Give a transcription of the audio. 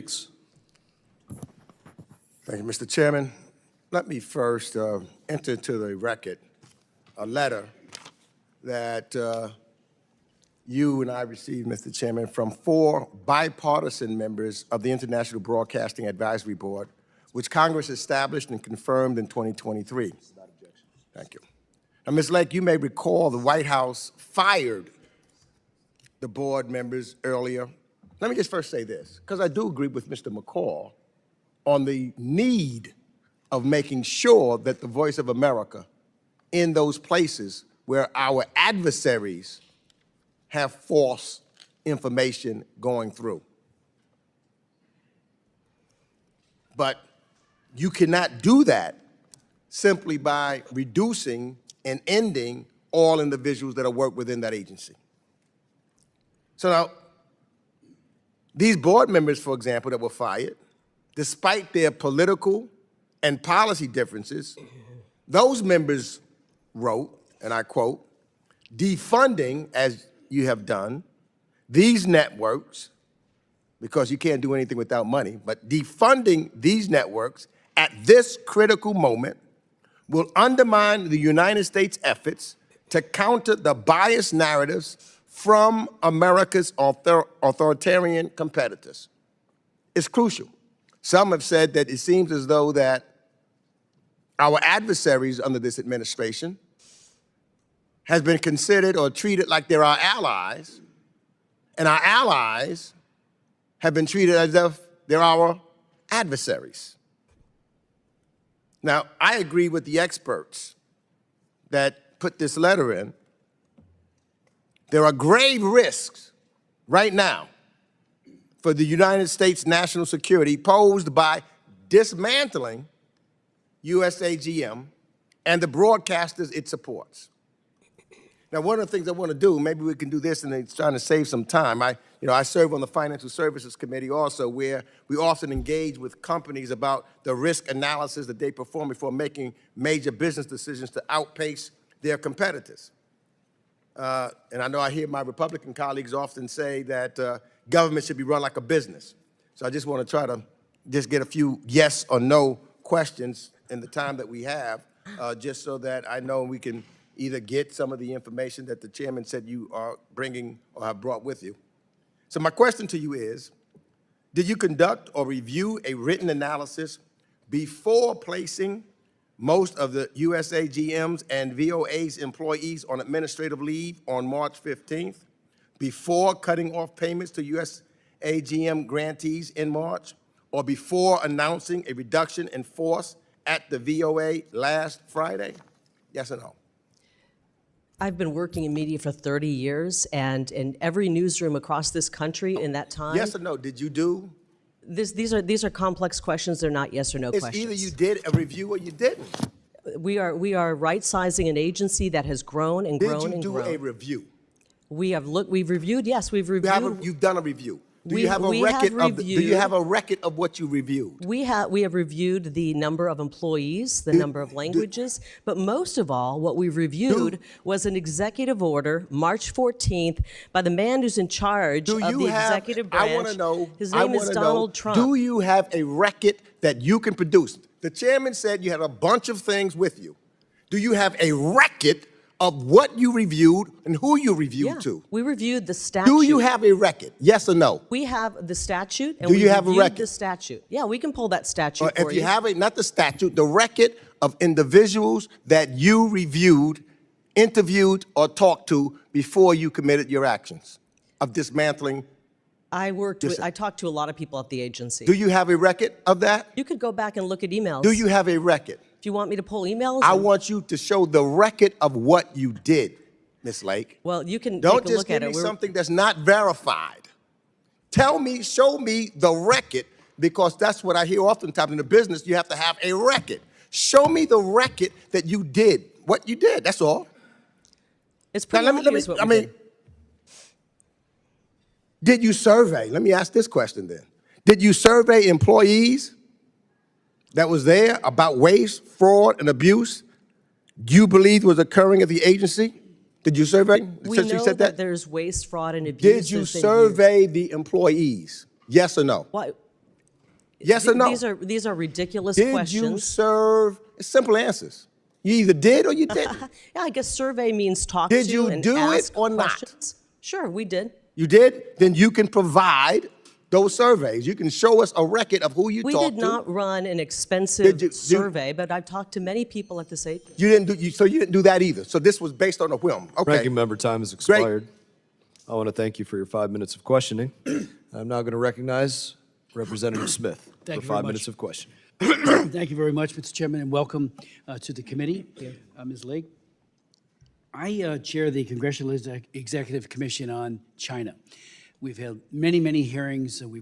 Thank you, Mr. Chairman. Let me first enter into the record a letter that you and I received, Mr. Chairman, from 4 bipartisan members of the International Broadcasting Advisory Board, which Congress established and confirmed in 2023. Thank you. Now, Ms. Lake, you may recall the White House fired the board members earlier. Let me just first say this, because I do agree with Mr. McCall on the need of making sure that the voice of America in those places where our adversaries have false information going through. But you cannot do that simply by reducing and ending all individuals that work within that agency. So now, these board members, for example, that were fired, despite their political and policy differences, those members wrote, and I quote, defunding, as you have done, these networks, because you can't do anything without money, but defunding these networks at this critical moment will undermine the United States' efforts to counter the biased narratives from America's authoritarian competitors. It's crucial. Some have said that it seems as though that our adversaries under this administration has been considered or treated like they're our allies, and our allies have been treated as if they're our adversaries. Now, I agree with the experts that put this letter in. There are grave risks right now for the United States national security posed by dismantling USAGM and the broadcasters it supports. Now, one of the things I want to do, maybe we can do this and it's trying to save some time. I serve on the Financial Services Committee also, where we often engage with companies about the risk analysis that they perform before making major business decisions to outpace their competitors. And I know I hear my Republican colleagues often say that government should be run like a business. So I just want to try to just get a few yes or no questions in the time that we have, just so that I know we can either get some of the information that the chairman said you are bringing or have brought with you. So my question to you is, did you conduct or review a written analysis before placing most of the USAGM's and VOA's employees on administrative leave on March 15th, before cutting off payments to USAGM grantees in March, or before announcing a reduction in force at the VOA last Friday? Yes or no? I've been working in media for 30 years, and in every newsroom across this country in that time. Yes or no? Did you do? These are complex questions. They're not yes or no questions. It's either you did a review or you didn't. We are right-sizing an agency that has grown and grown and grown. Did you do a review? We've reviewed. Yes, we've reviewed. You've done a review. Do you have a record of what you reviewed? We have reviewed the number of employees, the number of languages, but most of all, what we reviewed was an executive order, March 14th, by the man who's in charge of the executive branch. I want to know. His name is Donald Trump. Do you have a record that you can produce? The chairman said you had a bunch of things with you. Do you have a record of what you reviewed and who you reviewed to? We reviewed the statute. Do you have a record? Yes or no? We have the statute, and do you have a record? The statute. Yeah, we can pull that statute for you. If you have it, not the statute, the record of individuals that you reviewed, interviewed, or talked to before you committed your actions of dismantling. I talked to a lot of people at the agency. Do you have a record of that? You could go back and look at emails. Do you have a record? Do you want me to pull emails? I want you to show the record of what you did, Ms. Lake. Well, you can Don't take a look at it. Don't just give me something that's not verified. Tell me, show me the record, because that's what I hear oftentimes in the business. You have to have a record. Show me the record that you did, what you did, that's all. It's pretty obvious what we did. Did you survey? Let me ask this question then. Did you survey employees that was there about waste, fraud, and abuse you believe was occurring at the agency? Did you survey? We know that there's waste, fraud, and abuse. Did you survey the employees? Yes or no? Why? Yes or no? These are ridiculous Did questions. you serve? It's simple answers. You either did or you didn't. Yeah, I guess survey means talk Did to you and do it ask or not? questions. Sure, we did. You did? Then you can provide those surveys. You can show us a record of who you We talked did to. not run an expensive Did you- survey, but I've talked to many people at this agency. You didn't do. So you didn't do that either. So this was based on a whim. Okay. Ranking member, time has expired. I want to thank you for your 5 minutes of questioning. I'm now going to recognize Representative Smith Thank for you very 5 much. minutes of questioning. Thank you very much, Mr. Chairman, and welcome to the committee, Ms. Lake. I chair the Congressional Executive Commission on China. We've held many, many hearings. We've